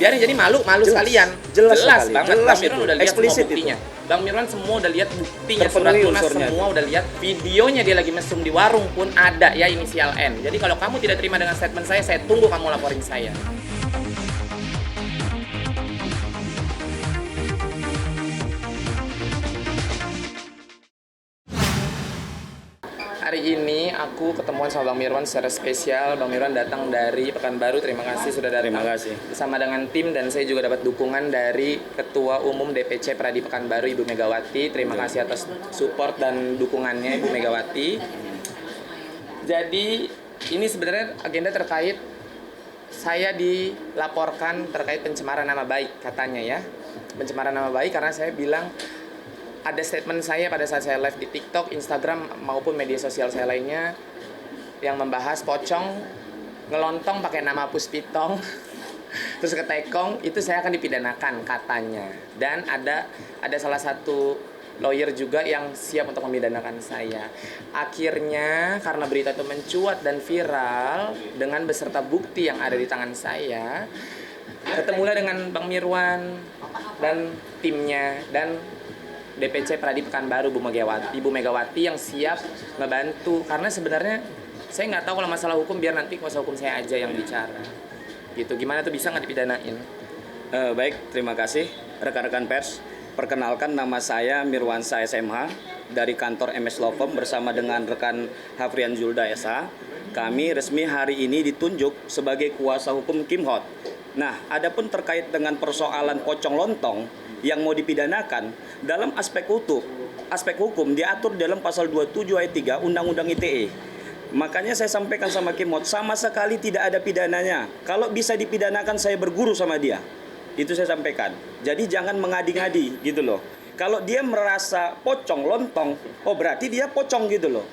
biarin, jadi malu sekalian. Jelas sekali. banget. Jelas Bang Mirwan itu. udah lihat semua Eksplisit buktinya. Bang Mirwan semua udah lihat buktinya, surat Terpenuhi lunas unsurnya semua itu. udah lihat. Videonya dia lagi mesum di warung pun ada ya inisial N. Jadi kalau kamu tidak terima dengan statement saya tunggu kamu laporin saya. Hari ini aku ketemuan sama Bang Mirwan secara spesial. Bang Mirwan datang dari Pekanbaru. Terima kasih sudah datang. Terima kasih. Bersama dengan tim, dan saya juga dapat dukungan dari Ketua Umum DPC Pradi Pekanbaru Ibu Megawati. Terima kasih atas support dan dukungannya Ibu Megawati. Jadi ini sebenarnya agenda terkait saya dilaporkan terkait pencemaran nama baik katanya ya. Pencemaran nama baik karena saya bilang ada statement saya pada saat saya live di TikTok, Instagram maupun media sosial saya lainnya yang membahas pocong ngelontong pakai nama Puspitong terus ketekong, itu saya akan dipidanakan katanya. Dan ada salah satu lawyer juga yang siap untuk memidanakan saya. Akhirnya karena berita itu mencuat dan viral dengan beserta bukti yang ada di tangan saya, ketemulah dengan Bang Mirwan dan timnya dan DPC Pradi Pekanbaru Ibu Megawati yang siap ngebantu. Karena sebenarnya saya nggak tahu kalau masalah hukum, biar nanti kuasa hukum saya aja yang bicara gitu. Gimana tuh, bisa nggak dipidanain? Baik, terima kasih rekan-rekan pers. Perkenalkan, nama saya Mirwansyah SMH dari kantor MS Law Firm bersama dengan rekan Hafrian Zulda SH. Kami resmi hari ini ditunjuk sebagai kuasa hukum Kim Hot. Nah, adapun terkait dengan persoalan pocong lontong yang mau dipidanakan, dalam aspek hukum diatur dalam pasal 27 ayat 3 Undang-Undang ITE. Makanya saya sampaikan sama Kim Hot, sama sekali tidak ada pidananya. Kalau bisa dipidanakan, saya berguru sama dia. Itu saya sampaikan. Jadi jangan mengadi-ngadi gitu loh. Kalau dia merasa pocong lontong, oh berarti dia pocong gitu loh.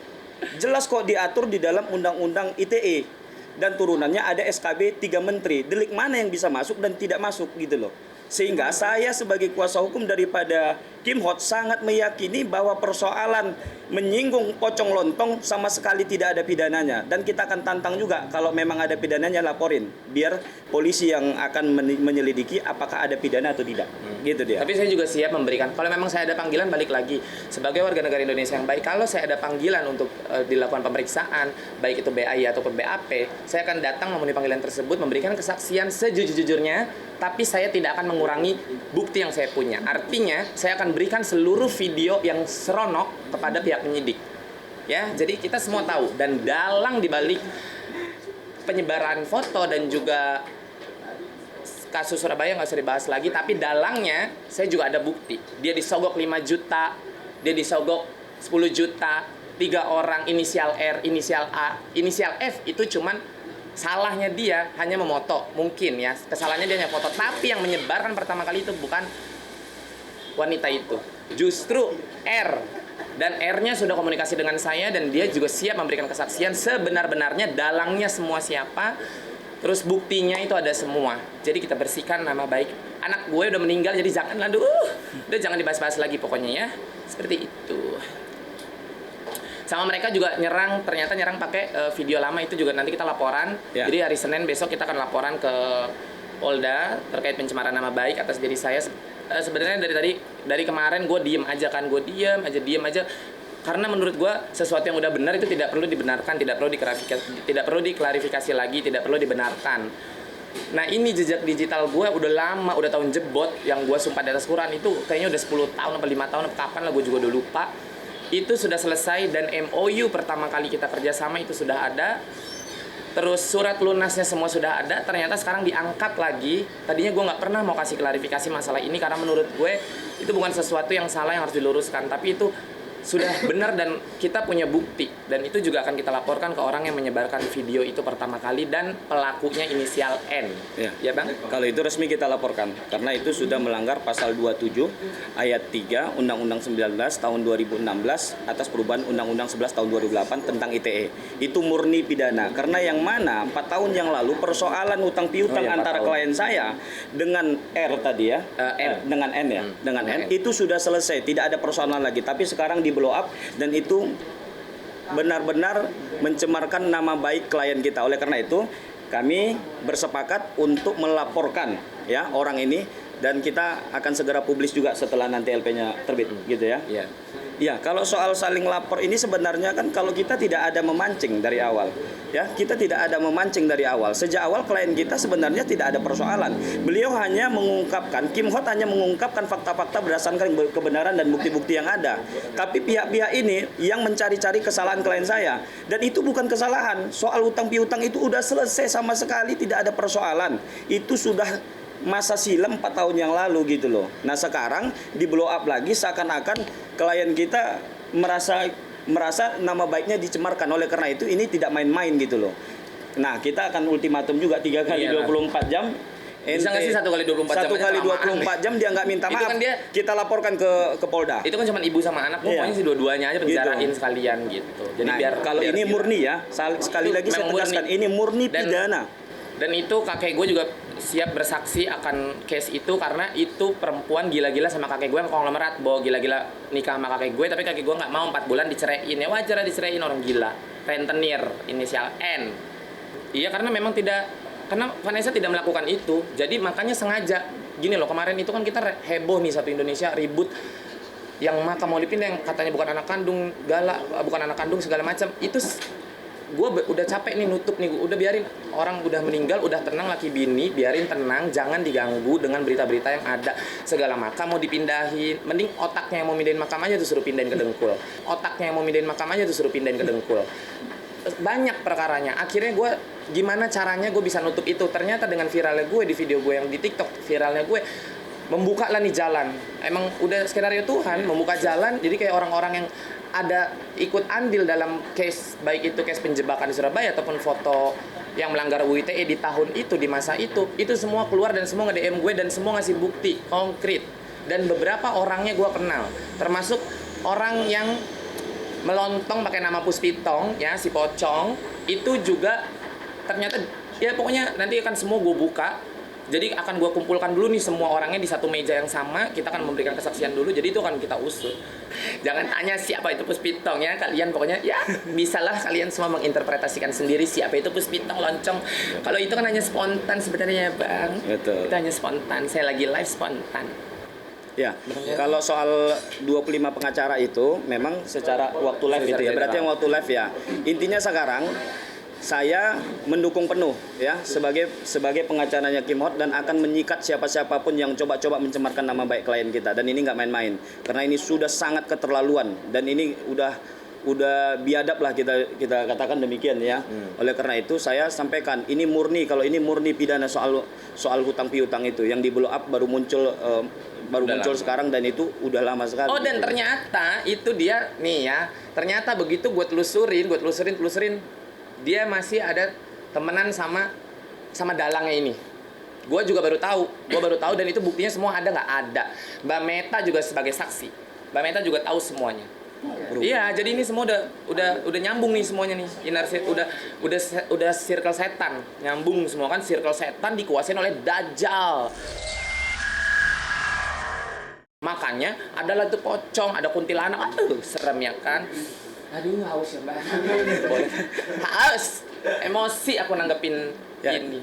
Jelas kok diatur di dalam Undang-Undang ITE. Dan turunannya ada SKB 3 Menteri. Delik mana yang bisa masuk dan tidak masuk gitu loh. Sehingga saya sebagai kuasa hukum daripada Kim Hot sangat meyakini bahwa persoalan menyinggung pocong lontong sama sekali tidak ada pidananya. Dan kita akan tantang juga, kalau memang ada pidananya laporin. Biar polisi yang akan menyelidiki apakah ada pidana atau tidak. Gitu dia. Tapi saya juga siap memberikan, kalau memang saya ada panggilan, balik lagi sebagai warga negara Indonesia yang baik, kalau saya ada panggilan untuk dilakukan pemeriksaan, baik itu BAI ataupun BAP, saya akan datang memenuhi panggilan tersebut, memberikan kesaksian sejujur-jujurnya, tapi saya tidak akan mengurangi bukti yang saya punya. Artinya saya akan berikan seluruh video yang seronok kepada pihak penyidik. Ya, jadi kita semua tahu, dan dalang dibalik penyebaran foto dan juga kasus Surabaya nggak usah dibahas lagi, tapi dalangnya saya juga ada bukti. Dia disogok 5 juta, dia disogok 10 juta, 3 orang, inisial R, inisial A, inisial F itu cuman salahnya dia hanya memoto, mungkin ya, kesalahannya dia hanya foto, tapi yang menyebarkan pertama kali itu bukan wanita itu, justru R. Dan R-nya sudah komunikasi dengan saya, dan dia juga siap memberikan kesaksian sebenar-benarnya dalangnya semua siapa. Terus buktinya itu ada semua. Jadi kita bersihkan nama baik. Anak gue udah meninggal, jadi jangan udah jangan dibahas-bahas lagi pokoknya ya. Seperti itu. Sama mereka juga ternyata nyerang pakai video lama, itu juga nanti kita laporan. Ya. Jadi hari Senin besok kita akan laporan ke Polda terkait pencemaran nama baik atas diri saya. Sebenarnya dari kemarin gue diem aja karena menurut gue sesuatu yang udah benar itu tidak perlu dibenarkan, tidak perlu diklarifikasi lagi, tidak perlu dibenarkan. Nah, ini jejak digital gue udah lama, udah tahun jebot, yang gue sumpah di atas Quran itu kayaknya udah 10 tahun atau 5 tahun, kapan lah gue juga udah lupa. Itu sudah selesai, dan MOU pertama kali kita kerjasama itu sudah ada. Terus surat lunasnya semua sudah ada. Ternyata sekarang diangkat lagi. Tadinya gue nggak pernah mau kasih klarifikasi masalah ini karena menurut gue itu bukan sesuatu yang salah yang harus diluruskan, tapi itu sudah benar dan kita punya bukti, dan itu juga akan kita laporkan ke orang yang menyebarkan video itu pertama kali dan pelakunya inisial N. Ya Bang? Kalau itu resmi kita laporkan karena itu sudah melanggar pasal 27 ayat 3 Undang-Undang 19 tahun 2016 atas perubahan Undang-Undang 11 tahun 2008 tentang ITE. Itu murni pidana karena yang mana 4 tahun yang lalu persoalan hutang piutang antara klien saya dengan R tadi ya, dengan N ya, dengan N itu sudah selesai, tidak ada persoalan lagi, tapi sekarang di blow up, dan itu benar-benar mencemarkan nama baik klien kita. Oleh karena itu kami bersepakat untuk melaporkan ya orang ini, dan kita akan segera publish juga setelah nanti LP-nya terbit gitu ya. Iya. Ya, kalau soal saling lapor ini sebenarnya kan kalau kita tidak ada memancing dari awal. Ya, kita tidak ada memancing dari awal. Sejak awal klien kita sebenarnya tidak ada persoalan. Beliau hanya mengungkapkan, Kim Hot hanya mengungkapkan fakta-fakta berdasarkan kebenaran dan bukti-bukti yang ada. Tapi pihak-pihak ini yang mencari-cari kesalahan klien saya. Dan itu bukan kesalahan. Soal hutang piutang itu udah selesai sama sekali, tidak ada persoalan. Itu sudah masa silam 4 tahun yang lalu gitu loh. Nah sekarang di blow up lagi seakan-akan klien kita merasa nama baiknya dicemarkan. Oleh karena itu ini tidak main-main gitu loh. Nah kita akan ultimatum juga 3 kali 24 jam. Bisa nggak sih 1 kali 24 jam? 1 kali 24 jam dia nggak minta Itu maaf. kan dia, kita laporkan ke Polda. itu kan cuma ibu sama anak, Iya. pokoknya sih dua-duanya aja penjarain Gitu. sekalian gitu. Jadi Nah, biar kalau biar ini gila. murni ya, sekali Itu lagi saya memang tegaskan murni. ini murni Dan- pidana. Dan itu kakek gue juga siap bersaksi akan case itu karena itu perempuan gila-gila sama kakek gue yang konglomerat, bawa gila-gila nikah sama kakek gue, tapi kakek gue nggak mau 4 bulan diceraiin. Ya wajar lah diceraiin, orang gila. Rentenir inisial N. Iya, karena memang karena Vanessa tidak melakukan itu. Jadi makanya sengaja gini loh, kemarin itu kan kita heboh nih satu Indonesia ribut yang Maka mau dipindah, yang katanya bukan anak kandung, bukan anak kandung segala macam. Itu gue udah capek nih nutup nih, udah biarin orang udah meninggal, udah tenang laki bini, biarin tenang, jangan diganggu dengan berita-berita yang ada. Segala makam mau dipindahin, mending otaknya yang mau pindahin makam aja tuh suruh pindahin ke Dengkul. Otaknya yang mau pindahin makam aja tuh suruh pindahin ke Dengkul. Banyak perkaranya. Akhirnya gue gimana caranya gue bisa nutup itu? Ternyata dengan viralnya gue di video gue yang di TikTok, viralnya gue membuka lah nih jalan. Emang udah skenario Tuhan membuka jalan. Jadi kayak orang-orang yang ada ikut andil dalam case, baik itu case penjebakan di Surabaya ataupun foto yang melanggar UU ITE di tahun itu, di masa itu semua keluar dan semua nge-DM gue dan semua ngasih bukti konkret. Dan beberapa orangnya gue kenal, termasuk orang yang melontong pakai nama Puspitong ya, si Pocong itu juga ternyata ya pokoknya nanti akan semua gue buka. Jadi akan gue kumpulkan dulu nih semua orangnya di satu meja yang sama, kita akan memberikan kesaksian dulu, jadi itu akan kita usut. Jangan tanya siapa itu Puspitong ya, kalian pokoknya ya bisalah kalian semua menginterpretasikan sendiri siapa itu Puspitong loncong. Kalau itu kan hanya spontan sebenarnya Bang. Betul. Itu hanya spontan, saya lagi live spontan. Ya, kalau soal 25 pengacara itu memang secara waktu live itu ya, berarti yang waktu live ya. Intinya sekarang saya mendukung penuh ya sebagai pengacaranya Kim Hot dan akan menyikat siapapun yang coba-coba mencemarkan nama baik klien kita, dan ini nggak main-main karena ini sudah sangat keterlaluan dan ini udah biadab lah kita katakan demikian ya. Oleh karena itu saya sampaikan ini murni, kalau ini murni pidana soal hutang piutang itu yang di blow up baru muncul sekarang, dan itu udah lama sekali. Oh, dan ternyata itu dia nih ya. Ternyata begitu gue telusurin, dia masih ada temenan sama dalangnya ini. Gue baru tahu dan itu buktinya semua ada nggak ada. Mbak Meta juga sebagai saksi. Mbak Meta juga tahu semuanya. Iya, jadi ini semua udah nyambung nih semuanya nih. Udah circle setan, nyambung semua kan, circle setan dikuasain oleh Dajjal. Makanya adalah tuh pocong, ada kuntilanak, aduh serem ya kan. Aduh haus ya Mbak. Haus, emosi aku nanggepin Ya. ini.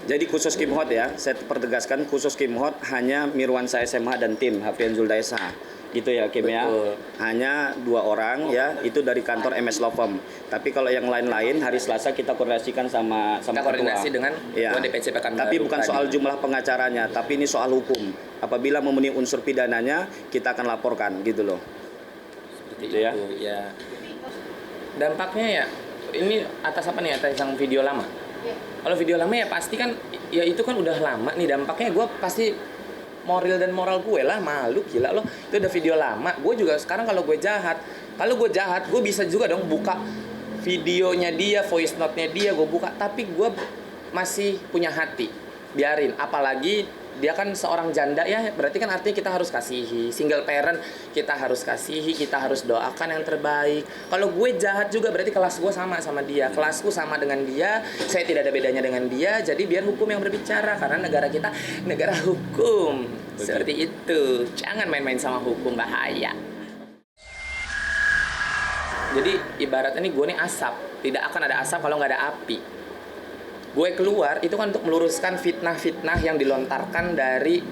Jadi khusus Kim Hot ya, saya pertegaskan khusus Kim Hot hanya Mirwansyah SMH dan tim Hafrian Zulda SH. Gitu ya Kim ya. Betul. Hanya 2 orang ya, itu dari kantor MS Law Firm. Tapi kalau yang lain-lain hari Selasa kita koordinasikan sama Kita koordinasi ketua. dengan Ya. Ketua DPC Pekanbaru. Tapi bukan tadi. soal jumlah pengacaranya, tapi ini soal hukum. Apabila memenuhi unsur pidananya, kita akan laporkan gitu loh. Seperti Gitu ya. itu, ya. Dampaknya ya, ini atas apa nih, atas yang video lama? Kalau video lama ya pasti kan, ya itu kan udah lama nih dampaknya, gue pasti moral gue lah, malu gila loh, itu udah video lama. Gue juga sekarang kalau gue jahat, gue bisa juga dong buka videonya dia, voice note-nya dia, gue buka, tapi gue masih punya hati, biarin. Apalagi dia kan seorang janda ya, berarti kan artinya kita harus kasihi. Single parent kita harus kasihi, kita harus doakan yang terbaik. Kalau gue jahat juga berarti kelas gue sama dia, kelasku sama dengan dia, saya tidak ada bedanya dengan dia. Jadi biar hukum yang berbicara, karena negara kita negara hukum. Seperti itu. Jangan main-main sama hukum, bahaya. Jadi ibaratnya nih gue nih asap, tidak akan ada asap kalau nggak ada api. Gue keluar itu kan untuk meluruskan fitnah-fitnah yang dilontarkan dari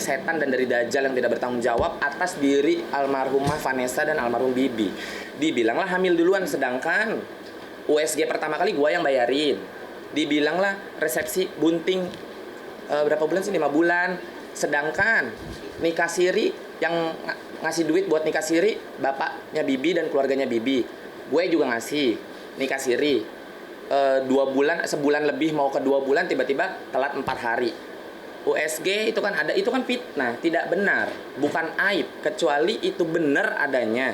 setan dan dari dajjal yang tidak bertanggung jawab atas diri almarhumah Vanessa dan almarhum Bibi. Dibilanglah hamil duluan, sedangkan USG pertama kali gue yang bayarin. Dibilanglah resepsi bunting berapa bulan sih, 5 bulan. Sedangkan nikah siri yang ngasih duit buat nikah siri bapaknya Bibi dan keluarganya Bibi. Gue juga ngasih nikah siri 2 bulan, sebulan lebih mau ke 2 bulan, tiba-tiba telat 4 hari. USG itu kan ada, itu kan fitnah, tidak benar, bukan aib, kecuali itu benar adanya.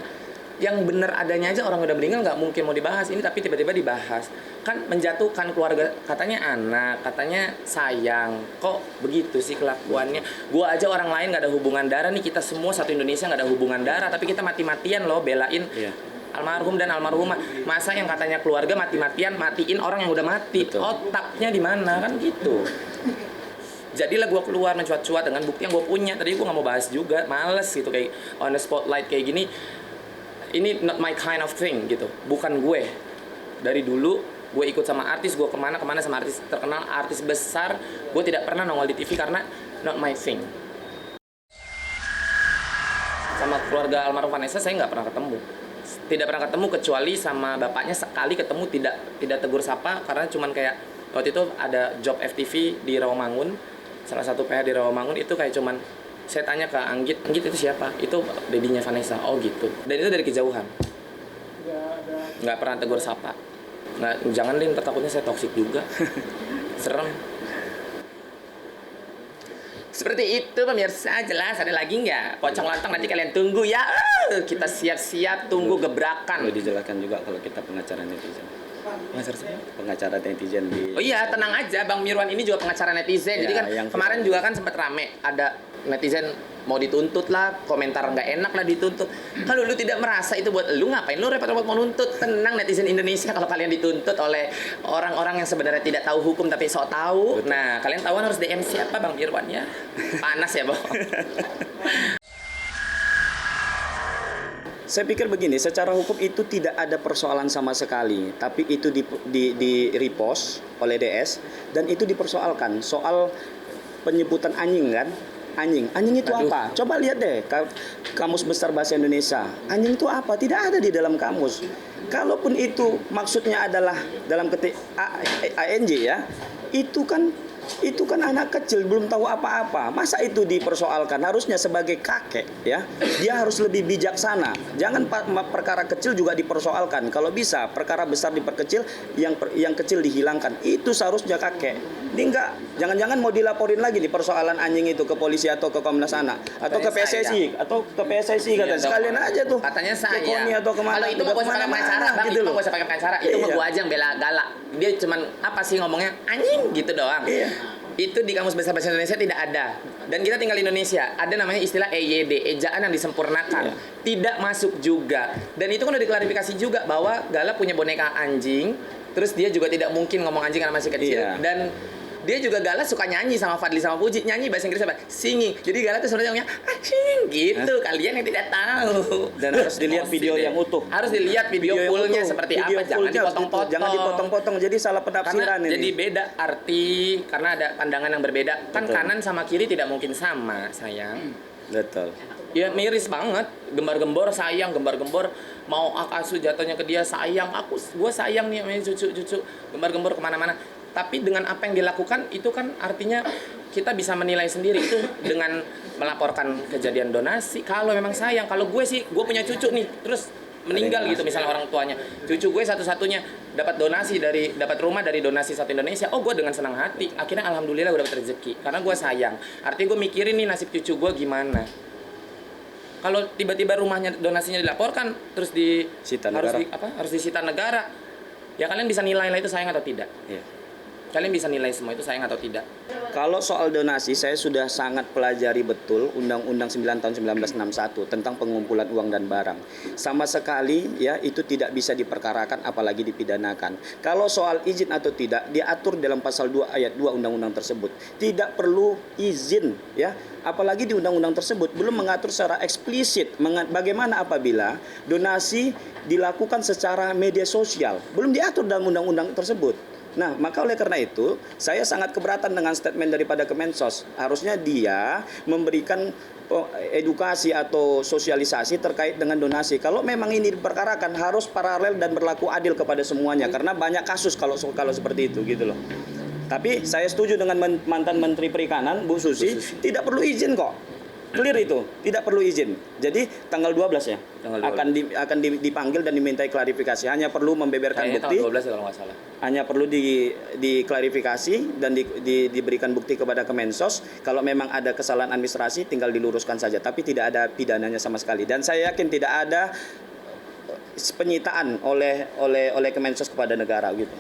Yang benar adanya aja orang udah meninggal nggak mungkin mau dibahas ini, tapi tiba-tiba dibahas, kan menjatuhkan keluarga. Katanya anak, katanya sayang, kok begitu sih kelakuannya. Gua aja orang lain nggak ada hubungan darah nih, kita semua satu Indonesia nggak ada hubungan darah, tapi kita mati-matian loh belain almarhum dan almarhumah. Masa yang katanya keluarga mati-matian matiin orang yang udah mati? Betul. Otaknya di mana kan gitu. Jadilah gue keluar mencuat-cuat dengan bukti yang gue punya. Tadi gue nggak mau bahas juga, males gitu, kayak on the spotlight kayak gini. Ini not my kind of thing gitu, bukan gue. Dari dulu gue ikut sama artis, gue kemana-kemana sama artis terkenal, artis besar. Gue tidak pernah nongol di TV karena not my thing. Sama keluarga almarhum Vanessa saya nggak pernah ketemu. Tidak pernah ketemu kecuali sama bapaknya sekali ketemu, tidak tegur sapa karena cuman kayak waktu itu ada job FTV di Rawamangun, salah satu PH di Rawamangun, itu kayak cuman saya tanya ke Anggit itu siapa? Itu dedinya Vanessa. Oh gitu. Dan itu dari kejauhan. Nggak pernah tegur sapa. Nggak, jangan deh, takutnya saya toksik juga. Serem. Seperti itu pemirsa, jelas. Ada lagi nggak? Pocong lontong nanti kalian tunggu ya. Kita siap-siap tunggu gebrakan. Perlu dijelaskan juga kalau kita pengacara netizen. Pengacara siapa? Pengacara netizen di... Oh iya, tenang aja, Bang Mirwan ini juga pengacara netizen. Ya, jadi kan kemarin juga kan sempat rame, ada netizen mau dituntut lah, komentar nggak enak lah dituntut. Kalau lu tidak merasa itu buat lu, ngapain lu repot-repot mau nuntut? Tenang netizen Indonesia, kalau kalian dituntut oleh orang-orang yang sebenarnya tidak tahu hukum tapi sok tahu. Betul. Nah, kalian tahu harus DM siapa, Bang Mirwan ya? Panas ya, Bang. Saya pikir begini, secara hukum itu tidak ada persoalan sama sekali, tapi itu di repost oleh DS dan itu dipersoalkan soal penyebutan anjing kan? Anjing itu apa? Coba lihat deh Kamus Besar Bahasa Indonesia. Anjing itu apa? Tidak ada di dalam kamus. Kalaupun itu maksudnya adalah dalam ketik ANJ ya, itu kan anak kecil belum tahu apa-apa. Masa itu dipersoalkan? Harusnya sebagai kakek ya, dia harus lebih bijaksana. Jangan perkara kecil juga dipersoalkan. Kalau bisa perkara besar diperkecil, yang kecil dihilangkan. Itu seharusnya kakek. Ini enggak, jangan-jangan mau dilaporin lagi nih persoalan anjing itu ke polisi atau ke Komnas Anak atau ke PSSI atau ke PSSI katanya. Sekalian aja tuh. Katanya saya. Ke KONI atau kemana? Kalau itu mau pakai pengacara, Bang, itu mau pakai pengacara. Itu mau gua aja yang bela galak. Dia cuman apa sih ngomongnya? Anjing gitu doang. Iya. Itu di Kamus Besar Bahasa Indonesia tidak ada. Dan kita tinggal di Indonesia, ada namanya istilah EYD, ejaan yang disempurnakan. Tidak masuk juga. Dan itu kan udah diklarifikasi juga bahwa Gala punya boneka anjing, terus dia juga tidak mungkin ngomong anjing karena masih kecil. Dan dia juga Gala suka nyanyi sama Fadli sama Puji, nyanyi bahasa Inggris apa? Singing. Jadi Gala tuh sebenarnya ngomongnya anjing gitu. Kalian yang tidak tahu. Dan harus dilihat video yang utuh. Harus dilihat video fullnya seperti apa, jangan dipotong-potong. Jangan dipotong-potong. Jadi salah penafsiran ini. Jadi beda arti karena ada pandangan yang berbeda. Kan kanan sama kiri tidak mungkin sama, sayang. Betul. Ya miris banget, gembar-gembor sayang, gembar-gembor mau Akasu jatuhnya ke dia sayang, gue sayang nih sama cucu-cucu, gembar-gembor kemana-mana. Tapi dengan apa yang dilakukan itu kan artinya kita bisa menilai sendiri itu dengan melaporkan kejadian donasi. Kalau memang sayang, kalau gue sih, gue punya cucu nih, terus meninggal gitu misalnya orang tuanya, cucu gue satu-satunya dapat rumah dari donasi Satu Indonesia. Oh, gue dengan senang hati, akhirnya alhamdulillah gue dapat rezeki karena gue sayang. Artinya gue mikirin nih nasib cucu gue gimana. Kalau tiba-tiba rumahnya donasinya dilaporkan terus harus disita negara, ya kalian bisa nilai lah itu sayang atau tidak. Iya. Kalian bisa nilai semua itu sayang atau tidak. Kalau soal donasi, saya sudah sangat pelajari betul Undang-Undang 9 tahun 1961 tentang pengumpulan uang dan barang. Sama sekali ya itu tidak bisa diperkarakan apalagi dipidanakan. Kalau soal izin atau tidak diatur dalam pasal 2 ayat 2 undang-undang tersebut. Tidak perlu izin ya. Apalagi di undang-undang tersebut belum mengatur secara eksplisit bagaimana apabila donasi dilakukan secara media sosial. Belum diatur dalam undang-undang tersebut. Nah, maka oleh karena itu, saya sangat keberatan dengan statement daripada Kemensos. Harusnya dia memberikan edukasi atau sosialisasi terkait dengan donasi. Kalau memang ini diperkarakan, harus paralel dan berlaku adil kepada semuanya. Karena banyak kasus kalau seperti itu gitu loh. Tapi saya setuju dengan mantan Menteri Perikanan, Bu Susi, tidak perlu izin kok. Clear itu, tidak perlu izin. Jadi tanggal 12 ya, Tanggal 12. akan dipanggil dan dimintai klarifikasi. Hanya perlu membeberkan Kayaknya bukti. tanggal 12 ya kalau nggak salah. Hanya perlu diklarifikasi dan diberikan bukti kepada Kemensos. Kalau memang ada kesalahan administrasi, tinggal diluruskan saja. Tapi tidak ada pidananya sama sekali. Dan saya yakin tidak ada penyitaan oleh Kemensos kepada negara gitu.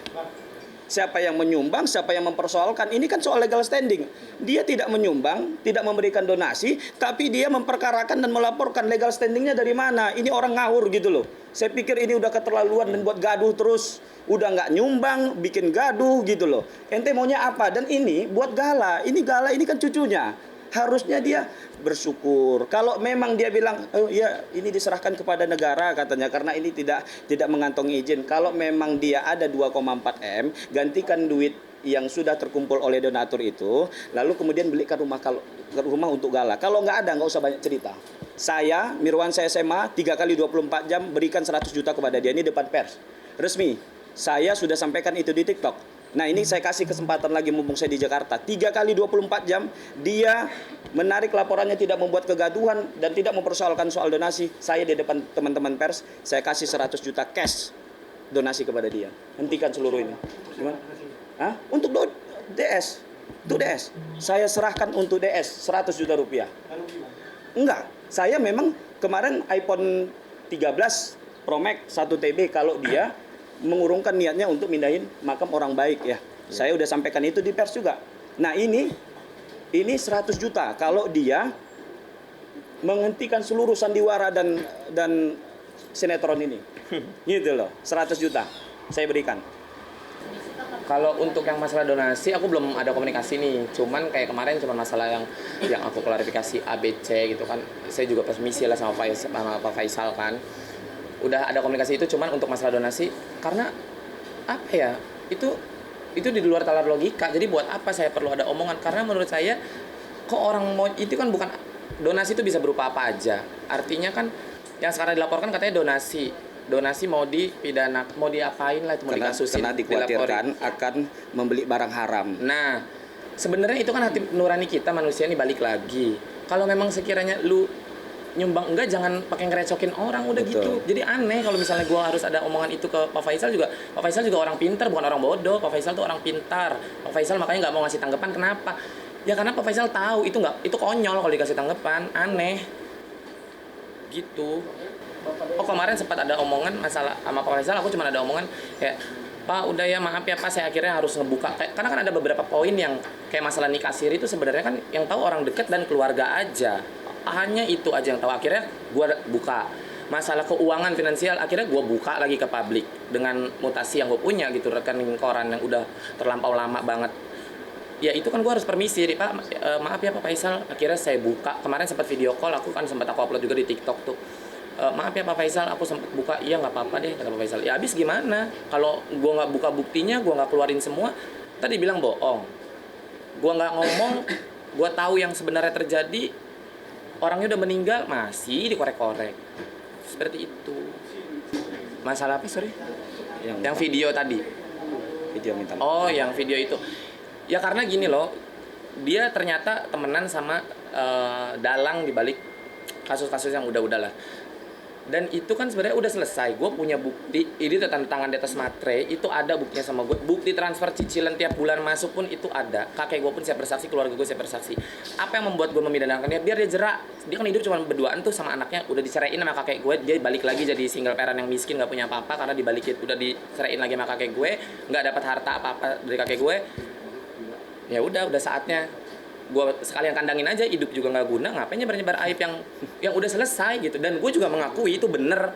Siapa yang menyumbang, siapa yang mempersoalkan, ini kan soal legal standing. Dia tidak menyumbang, tidak memberikan donasi, tapi dia memperkarakan dan melaporkan. Legal standingnya dari mana? Ini orang ngawur gitu loh. Saya pikir ini udah keterlaluan dan buat gaduh terus. Udah nggak nyumbang, bikin gaduh gitu loh. Ente maunya apa? Dan ini buat gala ini kan cucunya. Harusnya dia bersyukur. Kalau memang dia bilang, oh ya ini diserahkan kepada negara katanya karena ini tidak mengantongi izin. Kalau memang dia ada 2,4 M, gantikan duit yang sudah terkumpul oleh donatur itu, lalu kemudian belikan rumah untuk gala. Kalau nggak ada, nggak usah banyak cerita. Saya, Mirwansyah SMA, 3 kali 24 jam berikan 100 juta kepada dia. Ini depan pers. Resmi. Saya sudah sampaikan itu di TikTok. Nah ini saya kasih kesempatan lagi mumpung saya di Jakarta. 3 kali 24 jam dia menarik laporannya, tidak membuat kegaduhan dan tidak mempersoalkan soal donasi. Saya di depan teman-teman pers, saya kasih 100 juta cash donasi kepada dia. Hentikan seluruh ini. Gimana? Hah? Untuk DS. Untuk DS. Saya serahkan untuk DS 100 juta rupiah. Enggak. Saya memang kemarin iPhone 13 Pro Max 1 TB kalau dia mengurungkan niatnya untuk mindahin makam orang baik ya. Saya udah sampaikan itu di pers juga. Nah ini 100 juta kalau dia menghentikan seluruh sandiwara dan sinetron ini. Gitu loh, 100 juta saya berikan. Kalau untuk yang masalah donasi, aku belum ada komunikasi nih. Cuman kayak kemarin cuma masalah yang aku klarifikasi ABC gitu kan. Saya juga permisi lah sama Pak Faisal kan. Udah ada komunikasi itu, cuman untuk masalah donasi karena apa ya, itu di luar nalar logika. Jadi buat apa saya perlu ada omongan? Karena menurut saya kok orang mau itu kan bukan donasi, itu bisa berupa apa aja. Artinya kan yang sekarang dilaporkan katanya donasi mau dipidana, mau diapain lah itu, mau dikasusin, karena dikhawatirkan akan membeli barang haram. Nah sebenarnya itu kan hati nurani kita manusia nih, balik lagi. Kalau memang sekiranya lu nyumbang enggak, jangan pakai ngerecokin orang, udah. Betul. Gitu. Jadi aneh kalau misalnya gue harus ada omongan itu ke Pak Faisal juga. Pak Faisal juga orang pintar, bukan orang bodoh. Pak Faisal tuh orang pintar. Pak Faisal makanya nggak mau ngasih tanggapan. Kenapa? Ya karena Pak Faisal tahu itu konyol kalau dikasih tanggapan, aneh. Gitu. Oh kemarin sempat ada omongan masalah sama Pak Faisal, aku cuma ada omongan kayak, Pak udah ya maaf ya Pak, saya akhirnya harus ngebuka. Karena kan ada beberapa poin yang kayak masalah nikah siri itu sebenarnya kan yang tahu orang dekat dan keluarga aja. Hanya itu aja yang tahu. Akhirnya gue buka masalah keuangan finansial, akhirnya gue buka lagi ke publik dengan mutasi yang gue punya gitu, rekening koran yang udah terlampau lama banget. Ya itu kan gue harus permisi, Pak maaf ya Pak Faisal. Akhirnya saya buka, kemarin sempat video call, aku upload juga di TikTok tuh. Maaf ya Pak Faisal, aku sempat buka. Iya nggak apa-apa deh kata Pak Faisal. Ya habis gimana kalau gue nggak buka buktinya, gue nggak keluarin semua, tadi bilang bohong. Gue nggak ngomong, gue tahu yang sebenarnya terjadi. Orangnya udah meninggal, masih dikorek-korek. Seperti itu. Masalah apa, sorry? Yang video tadi. Video minta. Oh, yang video itu. Ya karena gini loh, dia ternyata temenan sama dalang di balik kasus-kasus yang udah-udahlah. Dan itu kan sebenarnya udah selesai. Gue punya bukti, ini tanda tangan di atas materai, itu ada buktinya sama gue. Bukti transfer cicilan tiap bulan masuk pun itu ada. Kakek gue pun siap bersaksi, keluarga gue siap bersaksi. Apa yang membuat gue memidanakan dia? Biar dia jerak. Dia kan hidup cuma berduaan tuh sama anaknya, udah diceraiin sama kakek gue. Dia balik lagi jadi single parent yang miskin, gak punya apa-apa karena dibalikin, udah diceraiin lagi sama kakek gue, nggak dapat harta apa-apa dari kakek gue. Ya udah saatnya gue sekalian kandangin aja, hidup juga nggak guna, ngapain nyebar aib yang udah selesai gitu. Dan gue juga mengakui itu bener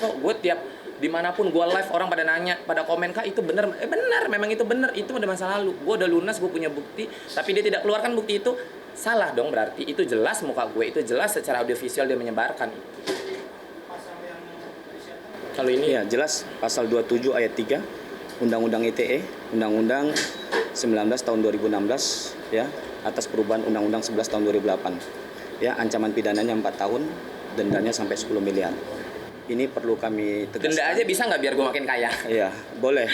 kok. Gue tiap dimanapun gue live, orang pada nanya, pada komen, Kak itu bener, bener, memang itu bener, itu udah masa lalu. Gue udah lunas, gue punya bukti, tapi dia tidak keluarkan bukti itu, salah dong berarti. Itu jelas muka gue, itu jelas secara audiovisual dia menyebarkan itu. Kalau ini ya jelas pasal 27 ayat 3 Undang-Undang ITE, Undang-Undang 19 tahun 2016 ya, atas perubahan Undang-Undang 11 tahun 2008. Ya, ancaman pidananya 4 tahun, dendanya sampai 10 miliar. Ini perlu kami tegaskan. Denda aja bisa nggak biar gue makin kaya? Iya, boleh.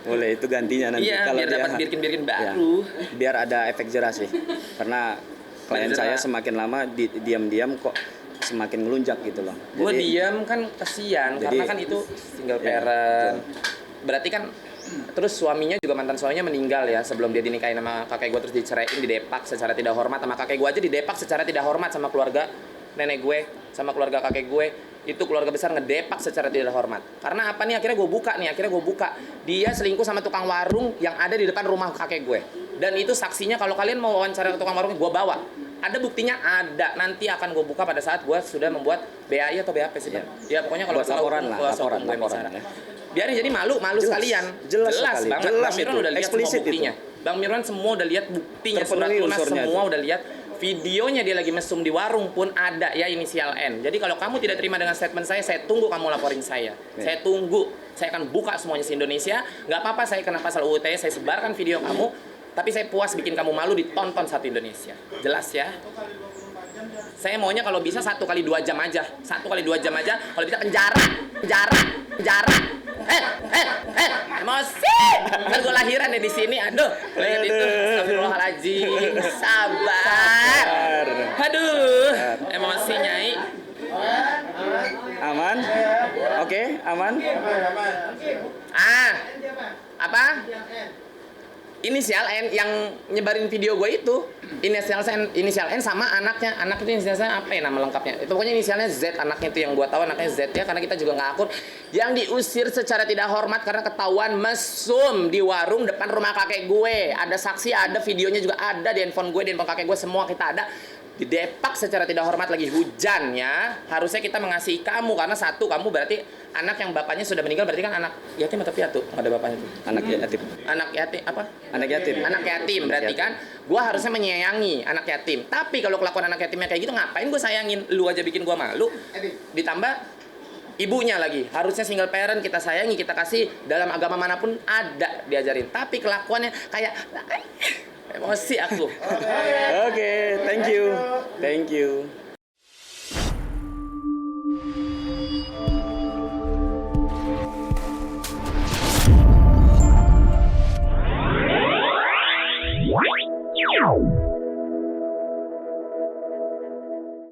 Boleh, itu gantinya nanti. Iya, biar dapat birkin-birkin baru. Biar ada efek jerah sih. Karena klien saya semakin lama diam-diam kok semakin ngelunjak gitu loh. Gue diam kan kasihan, karena kan itu single parent. Berarti kan terus suaminya juga, mantan suaminya meninggal ya sebelum dia dinikahin sama kakek gue, terus diceraiin, didepak secara tidak hormat sama kakek gue aja, didepak secara tidak hormat sama keluarga nenek gue, sama keluarga kakek gue. Itu keluarga besar ngedepak secara tidak hormat. Karena apa nih, akhirnya gue buka. Dia selingkuh sama tukang warung yang ada di depan rumah kakek gue. Dan itu saksinya, kalau kalian mau wawancara tukang warungnya, gue bawa. Ada buktinya, ada. Nanti akan gue buka pada saat gue sudah membuat BAI atau BAP sih. Ya pokoknya kalau salah laporan lah, laporan. Biarin, jadi malu sekalian. Jelas banget. Jelas Bang Mirwan udah lihat semua buktinya. Bang Mirwan semua udah lihat buktinya, surat lunas semua udah lihat. Videonya dia lagi mesum di warung pun ada ya, inisial N. Jadi kalau kamu tidak terima dengan statement saya tunggu kamu laporin saya. Saya tunggu. Saya akan buka semuanya se-Indonesia. Nggak apa-apa saya kena pasal UU ITE, saya sebarkan video kamu. Tapi saya puas bikin kamu malu ditonton satu Indonesia. Jelas ya? Saya maunya kalau bisa 1 kali 2 jam aja. 1 kali 2 jam aja. Kalau bisa penjara. Emosi. Kan gue lahiran ya di sini. Aduh. Lihat itu. Astagfirullahaladzim. Sabar. Aduh. Emosi, Nyai. Aman? Oke, aman? Apa? Inisial N yang nyebarin video gue itu. Inisial N sama anaknya. Anak itu inisialnya apa ya nama lengkapnya? Itu pokoknya inisialnya Z, anaknya itu yang gue tahu anaknya Z ya, karena kita juga nggak akur. Yang diusir secara tidak hormat karena ketahuan mesum di warung depan rumah kakek gue. Ada saksi, ada videonya juga ada di handphone gue, di handphone kakek gue, semua kita ada. Didepak secara tidak hormat, lagi hujan ya. Harusnya kita mengasihi kamu karena satu, kamu berarti anak yang bapaknya sudah meninggal, berarti kan anak yatim atau piatu? Nggak ada bapaknya tuh. Anak yatim. Anak yatim apa? Anak yatim. Anak yatim berarti kan gua harusnya menyayangi anak yatim. Tapi kalau kelakuan anak yatimnya kayak gitu, ngapain gua sayangin? Lu aja bikin gua malu. Ditambah ibunya lagi. Harusnya single parent kita sayangi, kita kasih, dalam agama manapun ada diajarin. Tapi kelakuannya kayak emosi aku. Oke, thank you.